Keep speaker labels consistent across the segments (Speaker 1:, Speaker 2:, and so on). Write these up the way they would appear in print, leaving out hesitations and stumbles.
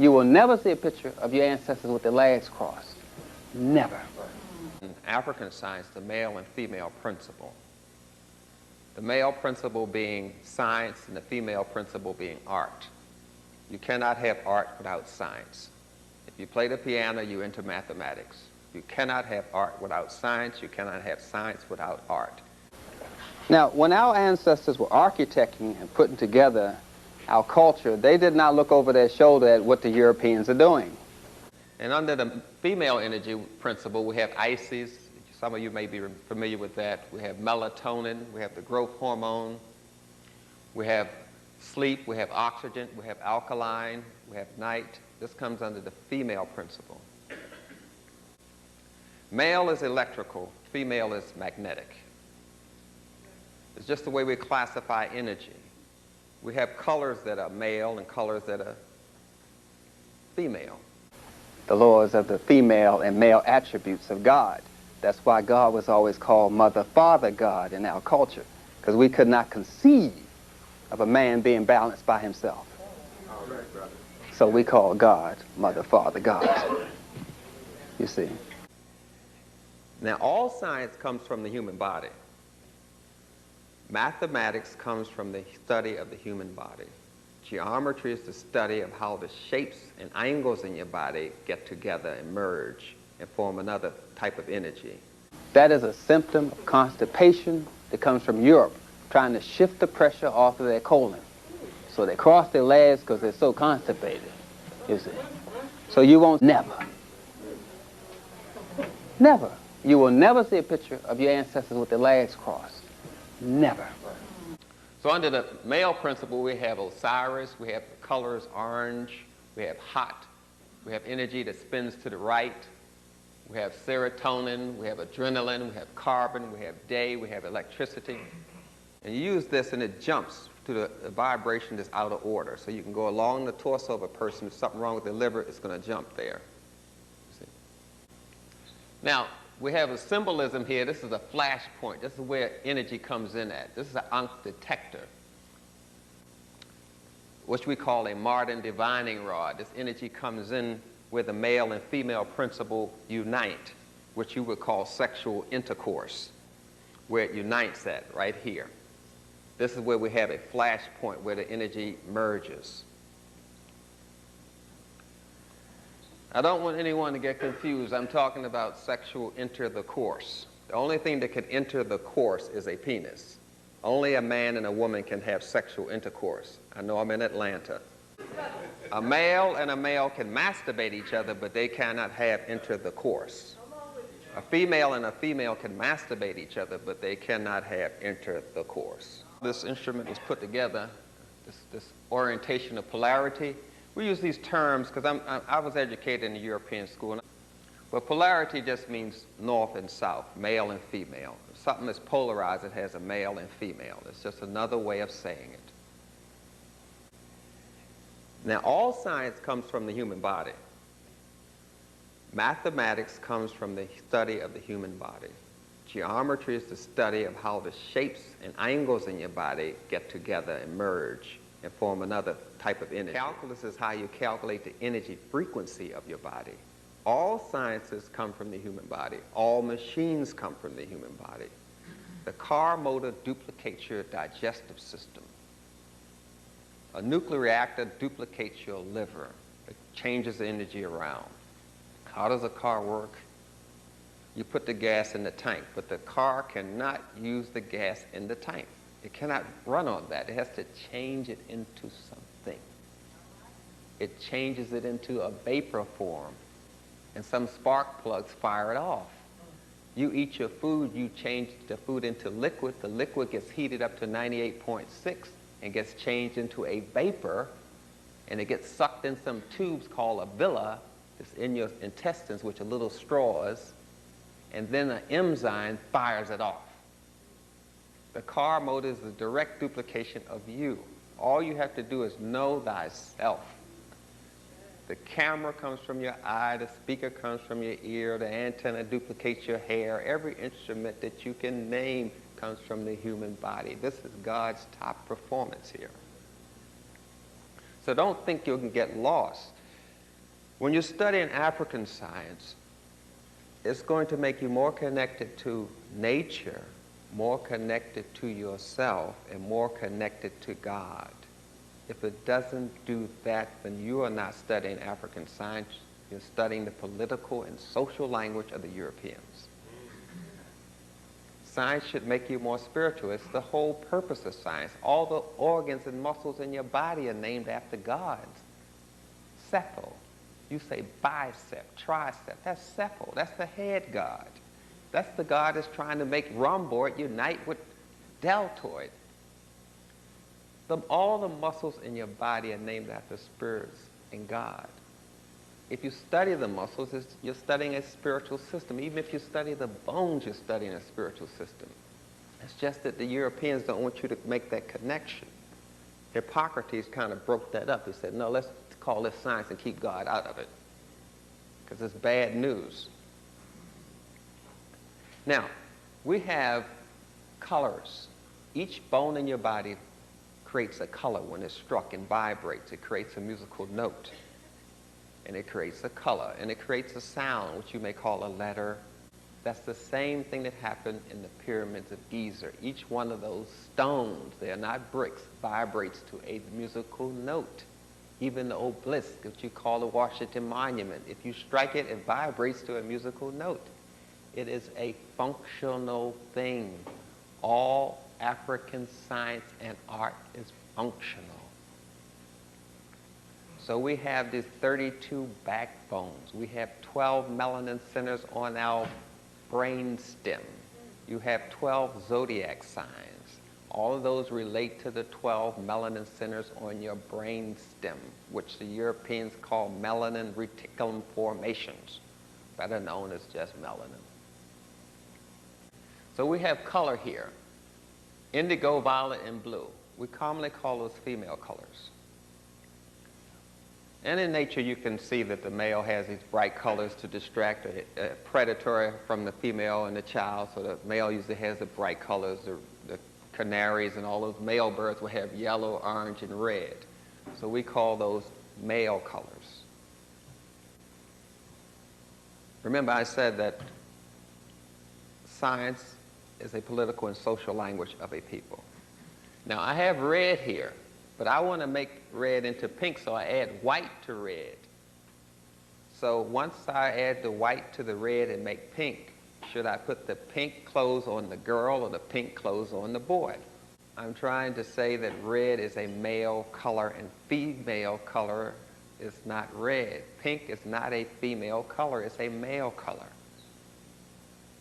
Speaker 1: You will never see a picture of your ancestors with their legs crossed. Never.
Speaker 2: In African science, the male and female principle. The male principle being science and the female principle being art. You cannot have art without science. If you play the piano, you're into mathematics. You cannot have art without science. You cannot have science without art.
Speaker 1: Now, when our ancestors were architecting and putting together our culture, they did not look over their shoulder at what the Europeans are doing.
Speaker 2: And under the female energy principle, we have Isis. Some of you may be familiar with that. We have melatonin. We have the growth hormone. We have sleep. We have oxygen. We have alkaline. We have night. This comes under the female principle. Male is electrical. Female is magnetic. It's just the way we classify energy. We have colors that are male and colors that are female.
Speaker 1: The laws of the female and male attributes of God. That's why God was always called Mother, Father God in our culture, because we could not conceive of a man being balanced by himself.
Speaker 3: All right, brother.
Speaker 1: So we call God Mother, Father God. You see.
Speaker 2: Now, all science comes from the human body. Mathematics comes from the study of the human body. Geometry is the study of how the shapes and angles in your body get together and merge and form another type of energy.
Speaker 1: That is a symptom of constipation that comes from Europe, trying to shift the pressure off of their colon. So they cross their legs because they're so constipated, you see. So you won't never, you will never see a picture of your ancestors with their legs crossed. Never.
Speaker 2: So under the male principle, we have Osiris, we have the colors orange, we have hot, we have energy that spins to the right, we have serotonin, we have adrenaline, we have carbon, we have day, we have electricity. And you use this and it jumps to the vibration that's out of order. So you can go along the torso of a person, if something wrong with the liver, it's going to jump there. See? Now, we have a symbolism here. This is a flash point. This is where energy comes in at. This is an Ankh detector, which we call a Martin divining rod. This energy comes in where the male and female principle unite, which you would call sexual intercourse, where it unites at, right here. This is where we have a flash point where the energy merges. I don't want anyone to get confused. I'm talking about sexual intercourse. The only thing that can enter the course is a penis. Only a man and a woman can have sexual intercourse. I know I'm in Atlanta. A male and a male can masturbate each other, but they cannot have intercourse. A female and a female can masturbate each other, but they cannot have intercourse. This instrument was put together, this orientation of polarity. We use these terms because I was educated in a European school. But polarity just means north and south, male and female. If something is polarized, it has a male and female. It's just another way of saying it. Now, all science comes from the human body. Mathematics comes from the study of the human body. Geometry is the study of how the shapes and angles in your body get together and merge and form another type of energy. Calculus is how you calculate the energy frequency of your body. All sciences come from the human body. All machines come from the human body. The car motor duplicates your digestive system. A nuclear reactor duplicates your liver. It changes the energy around. How does a car work? You put the gas in the tank, but the car cannot use the gas in the tank. It cannot run on that. It has to change it into something. It changes it into a vapor form, and some spark plugs fire it off. You eat your food, you change the food into liquid. The liquid gets heated up to 98.6 and gets changed into a vapor, and it gets sucked in some tubes called a villi. It's in your intestines, which are little straws, and then an enzyme fires it off. The car motor is the direct duplication of you. All you have to do is know thyself. The camera comes from your eye, the speaker comes from your ear, the antenna duplicates your hair. Every instrument that you can name comes from the human body. This is God's top performance here. So don't think you can get lost. When you study an African science, it's going to make you more connected to nature, more connected to yourself, and more connected to God. If it doesn't do that, then you are not studying African science. You're studying the political and social language of the Europeans. Science should make you more spiritual. It's the whole purpose of science. All the organs and muscles in your body are named after gods. Cepho. You say bicep, tricep. That's Cepho. That's the head god. That's the god that's trying to make rhomboid unite with deltoid. All the muscles in your body are named after spirits and God. If you study the muscles, you're studying a spiritual system. Even if you study the bones, you're studying a spiritual system. It's just that the Europeans don't want you to make that connection. Hippocrates kind of broke that up. He said, no, let's call this science and keep God out of it, because it's bad news. Now, we have colors. Each bone in your body creates a color when it's struck and vibrates. It creates a musical note, and it creates a color, and it creates a sound, which you may call a letter. That's the same thing that happened in the pyramids of Giza. Each one of those stones, they are not bricks, vibrates to a musical note. Even the obelisk, which you call the Washington Monument, if you strike it, it vibrates to a musical note. It is a functional thing. All African science and art is functional. So we have these 32 backbones. We have 12 melanin centers on our brain stem. You have 12 zodiac signs. All of those relate to the 12 melanin centers on your brain stem, which the Europeans call melanin reticulum formations, better known as just melanin. So we have color here. Indigo, violet, and blue. We commonly call those female colors. And in nature, you can see that the male has these bright colors to distract a predator from the female and the child. So the male usually has the bright colors. The canaries and all those male birds will have yellow, orange, and red. So we call those male colors. Remember, I said that science is a political and social language of a people. Now, I have red here, but I want to make red into pink, so I add white to red. So once I add the white to the red and make pink, should I put the pink clothes on the girl or the pink clothes on the boy? I'm trying to say that red is a male color and female color is not red. Pink is not a female color, it's a male color.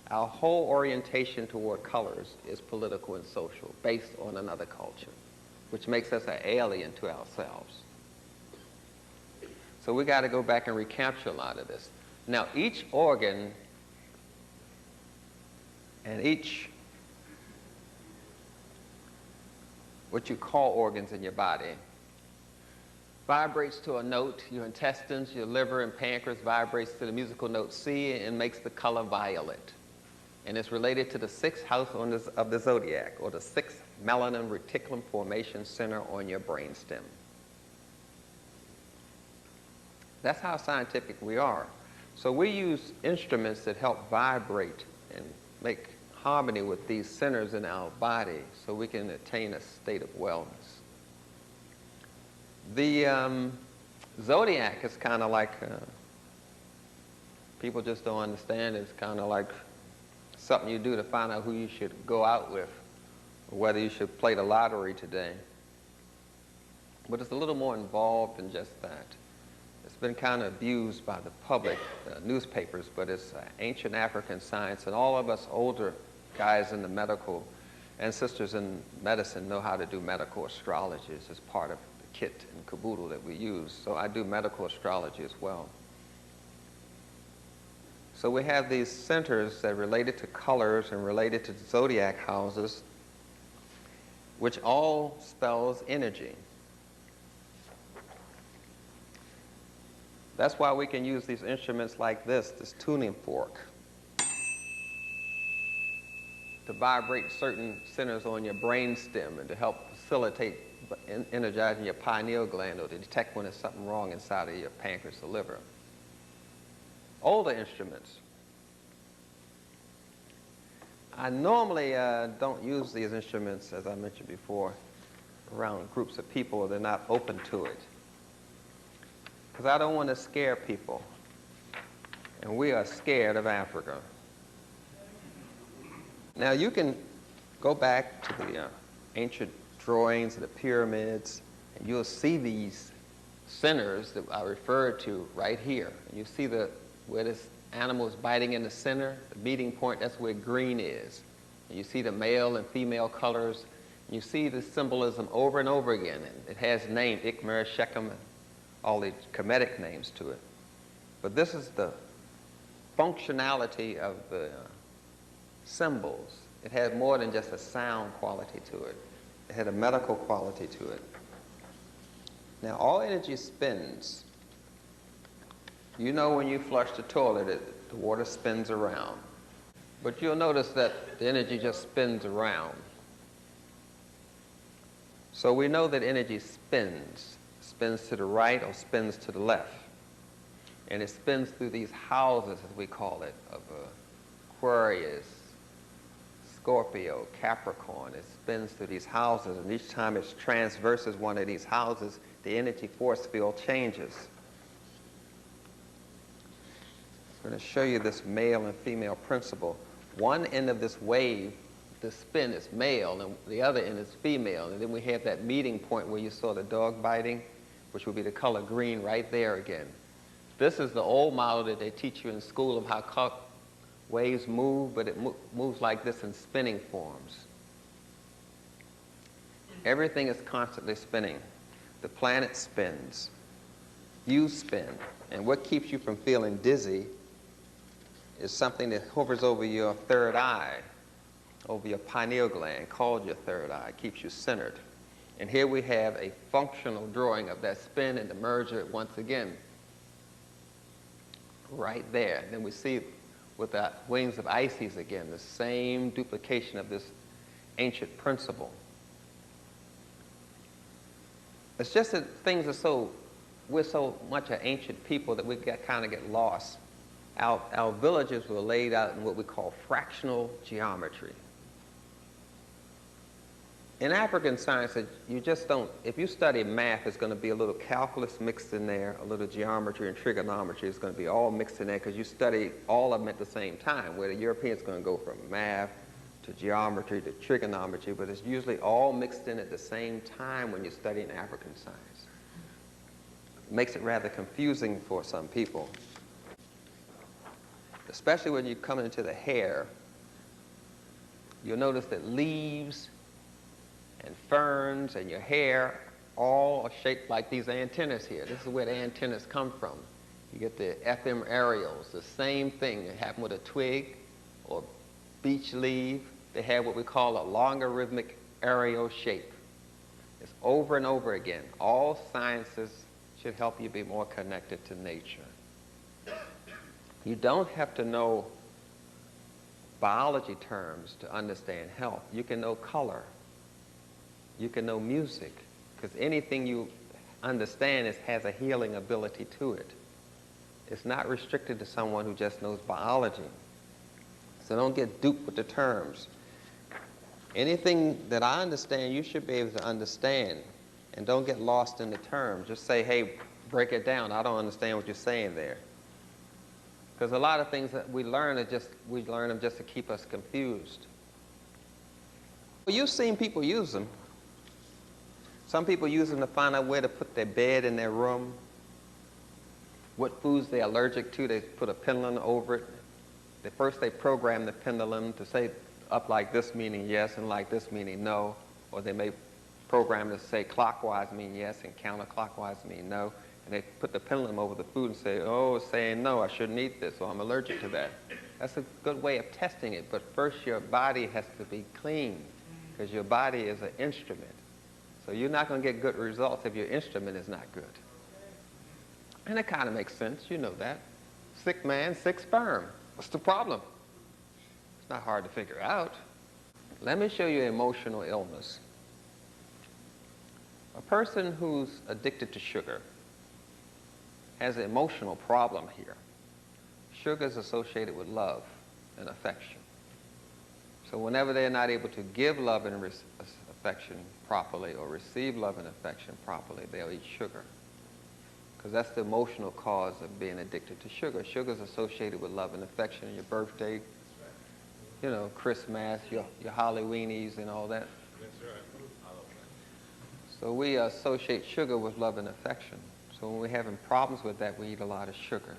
Speaker 2: Our whole orientation toward colors is political and social, based on another culture, which makes us an alien to ourselves. So we got to go back and recapture a lot of this. Now, each organ and each, what you call organs in your body, vibrates to a note. Your intestines, your liver and pancreas vibrates to the musical note C and makes the color violet. And it's related to the 6th house of the zodiac, or the 6th melanin reticulum formation center on your brainstem. That's how scientific we are. So we use instruments that help vibrate and make harmony with these centers in our body so we can attain a state of wellness. The zodiac is kind of like, people just don't understand, it's kind of like something you do to find out who you should go out with, or whether you should play the lottery today. But it's a little more involved than just that. It's been kind of abused by the public, newspapers, but it's ancient African science, and all of us older guys in the medical and sisters in medicine know how to do medical astrology. It's just part of the kit and caboodle that we use. So I do medical astrology as well. So we have these centers that are related to colors and related to zodiac houses, which all spells energy. That's why we can use these instruments like this tuning fork, to vibrate certain centers on your brain stem and to help facilitate energizing your pineal gland or to detect when there's something wrong inside of your pancreas or liver. older instruments. I normally don't use these instruments, as I mentioned before, around groups of people that are not open to it, because I don't want to scare people, and we are scared of Africa. Now you can go back to the ancient drawings of the pyramids, and you'll see these centers that I referred to right here. You see where this animal is biting in the center, the meeting point, that's where green is. And you see the male and female colors. And you see the symbolism over and over again. And it has names, Ikmer, Shechem, and all the Khemetic names to it. But this is the functionality of the symbols. It had more than just a sound quality to it. It had a medical quality to it. Now, all energy spins. You know when you flush the toilet, the water spins around. But you'll notice that the energy just spins around. So we know that energy spins to the right or spins to the left. And it spins through these houses, as we call it, of Aquarius, Scorpio, Capricorn. It spins through these houses, and each time it transverses one of these houses, the energy force field changes. I'm going to show you this male and female principle. One end of this wave, the spin, is male, and the other end is female. And then we have that meeting point where you saw the dog biting, which would be the color green right there again. This is the old model that they teach you in school of how waves move, but it moves like this in spinning forms. Everything is constantly spinning. The planet spins. You spin. And what keeps you from feeling dizzy is something that hovers over your third eye, over your pineal gland, called your third eye. It keeps you centered. And here we have a functional drawing of that spin and the merger once again. Right there. And then we see with the wings of Isis again, the same duplication of this ancient principle. It's just that things are we're so much an ancient people that we kind of get lost. Our villages were laid out in what we call fractional geometry. In African science, you just don't, if you study math, it's going to be a little calculus mixed in there, a little geometry and trigonometry is going to be all mixed in there because you study all of them at the same time, where the European's going to go from math to geometry to trigonometry, but it's usually all mixed in at the same time when you're studying African science. It makes it rather confusing for some people, especially when you come into the hair. You'll notice that leaves and ferns and your hair all are shaped like these antennas here. This is where the antennas come from. You get the FM aerials, the same thing that happened with a twig or beech leaf. They have what we call a logarithmic aerial shape. It's over and over again. All sciences should help you be more connected to nature. You don't have to know biology terms to understand health. You can know color. You can know music, because anything you understand has a healing ability to it. It's not restricted to someone who just knows biology. So don't get duped with the terms. Anything that I understand, you should be able to understand, and don't get lost in the terms. Just say, hey, break it down. I don't understand what you're saying there. Because a lot of things that we learn them just to keep us confused. Well, you've seen people use them. Some people use them to find out where to put their bed in their room, what foods they're allergic to. They put a pendulum over it. First they program the pendulum to say up like this meaning yes and like this meaning no, or they may program it to say clockwise mean yes and counterclockwise mean no, and they put the pendulum over the food and say, oh, it's saying no, I shouldn't eat this, or I'm allergic to that. That's a good way of testing it, but first your body has to be clean, because your body is an instrument. So you're not going to get good results if your instrument is not good. And it kind of makes sense, you know that. Sick man, sick sperm. What's the problem? It's not hard to figure out. Let me show you emotional illness. A person who's addicted to sugar has an emotional problem here. Sugar is associated with love and affection. So whenever they're not able to give love and affection properly or receive love and affection properly, they'll eat sugar. Because that's the emotional cause of being addicted to sugar. Sugar is associated with love and affection. Your birthday, you know, Christmas, your Halloweenies and all that. So we associate sugar with love and affection. So when we're having problems with that, we eat a lot of sugar.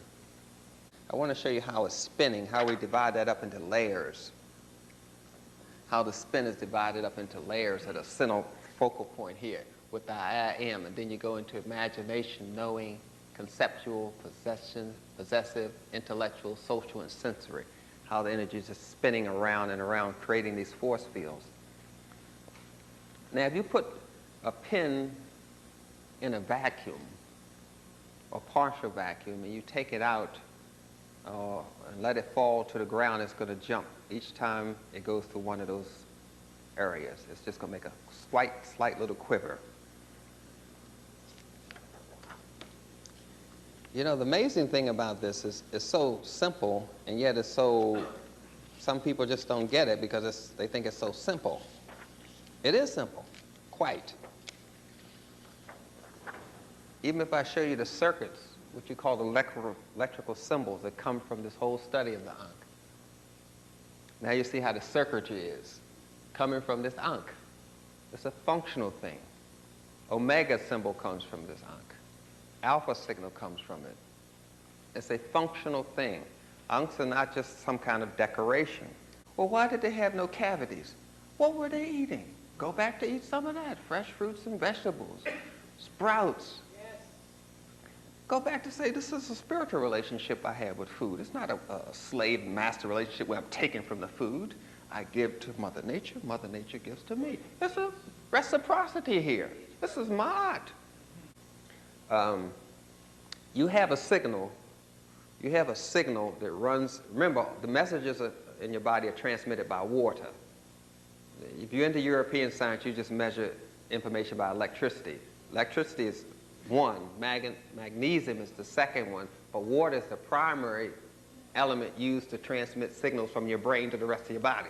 Speaker 2: I want to show you how it's spinning, how we divide that up into layers. How the spin is divided up into layers at a central focal point here with the I am, and then you go into imagination, knowing, conceptual, possessive, intellectual, social, and sensory. How the energy is just spinning around and around, creating these force fields. Now, if you put a pin in a vacuum, or partial vacuum, and you take it out and let it fall to the ground, it's going to jump. Each time it goes through one of those areas, it's just going to make a slight little quiver. You know, the amazing thing about this is it's so simple, and yet it's so, some people just don't get it because they think it's so simple. It is simple, quite. Even if I show you the circuits, what you call the electrical symbols that come from this whole study of the Ankh. Now you see how the circuitry is coming from this Ankh. It's a functional thing. Omega symbol comes from this Ankh. Alpha signal comes from it. It's a functional thing. Ankhs are not just some kind of decoration. Well, why did they have no cavities? What were they eating? Go back to eat some of that. Fresh fruits and vegetables, sprouts. Go back to say, this is a spiritual relationship I have with food. It's not a slave-master relationship where I'm taking from the food. I give to Mother Nature gives to me. There's a reciprocity here. This is my art. You have a signal. You have a signal that runs. Remember, the messages in your body are transmitted by water. If you're into European science, you just measure information by electricity. Electricity is one, magnesium is the second one, but water is the primary element used to transmit signals from your brain to the rest of your body.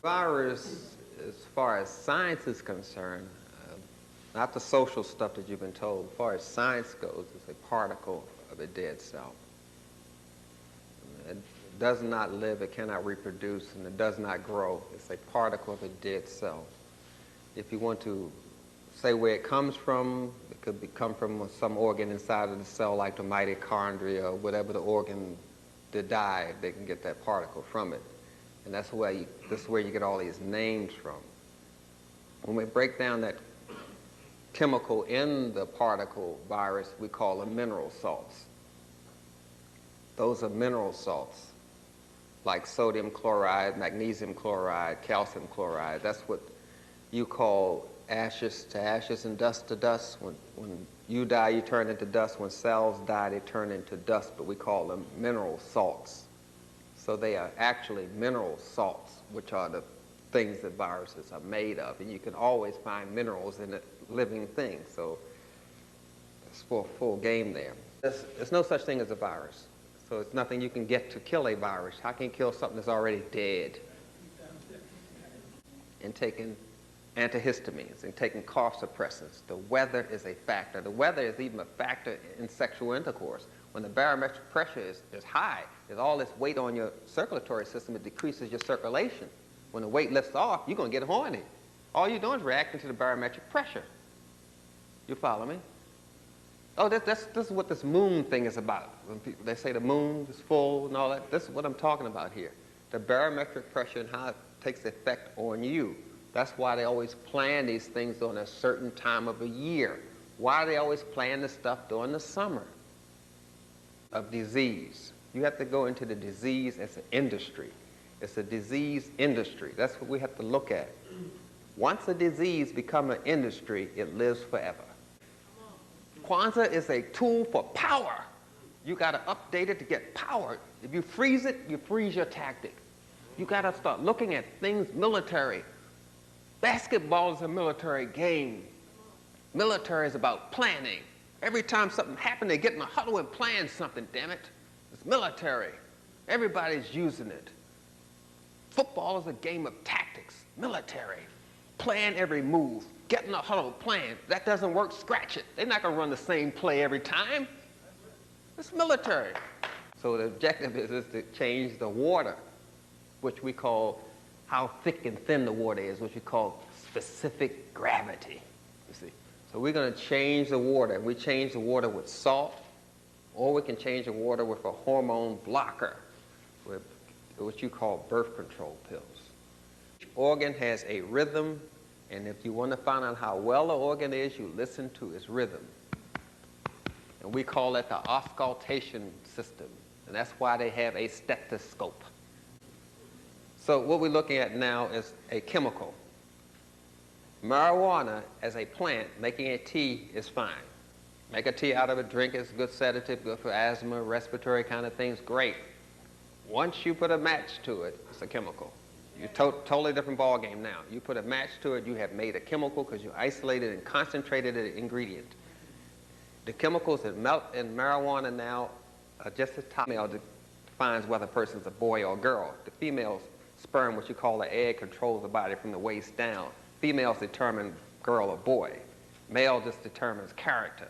Speaker 2: Virus, as far as science is concerned, not the social stuff that you've been told, as far as science goes, it's a particle of a dead cell. It does not live, it cannot reproduce, and it does not grow. It's a particle of a dead cell. If you want to say where it comes from, it could come from some organ inside of the cell, like the mitochondria or whatever the organ that died. They can get that particle from it, and that's where you get all these names from. When we break down that chemical in the particle virus, we call them mineral salts. Those are mineral salts, like sodium chloride, magnesium chloride, calcium chloride. That's what you call ashes to ashes and dust to dust. When you die, you turn into dust. When cells die, they turn into dust, but we call them mineral salts. So they are actually mineral salts, which are the things that viruses are made of. And you can always find minerals in a living thing. So it's full game there. There's no such thing as a virus. So it's nothing you can get to kill a virus. How can you kill something that's already dead? And taking antihistamines and taking cough suppressants. The weather is a factor. The weather is even a factor in sexual intercourse. When the barometric pressure is high, there's all this weight on your circulatory system, it decreases your circulation. When the weight lifts off, you're going to get horny. All you're doing is reacting to the barometric pressure. You follow me? Oh, this is what this moon thing is about. When people, they say the moon is full and all that. This is what I'm talking about here. The barometric pressure and how it takes effect on you. That's why they always plan these things on a certain time of a year. Why do they always plan this stuff during the summer of disease? You have to go into the disease as an industry. It's a disease industry. That's what we have to look at. Once a disease becomes an industry, it lives forever. Kwanzaa is a tool for power. You got to update it to get power. If you freeze it, you freeze your tactic. You got to start looking at things military. Basketball is a military game. Military is about planning. Every time something happens, they get in a huddle and plan something, damn it. It's military. Everybody's using it. Football is a game of tactics, military. Plan every move, get in a huddle, plan. That doesn't work, scratch it. They're not going to run the same play every time. It's military. So the objective is to change the water, which we call how thick and thin the water is, which we call specific gravity, you see. So we're going to change the water. We change the water with salt, or we can change the water with a hormone blocker, with what you call birth control pills. Each organ has a rhythm, and if you want to find out how well the organ is, you listen to its rhythm. And we call it the auscultation system, and that's why they have a stethoscope. So what we're looking at now is a chemical. Marijuana as a plant, making a tea is fine. Make a tea out of it, drink it, it's a good sedative, good for asthma, respiratory kind of things, great. Once you put a match to it, it's a chemical. You're totally different ball game now. You put a match to it, you have made a chemical because you isolated and concentrated an ingredient. The chemicals that melt in marijuana now are just as top. Male defines whether a person's a boy or a girl. The female's sperm, which you call the egg, controls the body from the waist down. Females determine girl or boy. Male just determines character.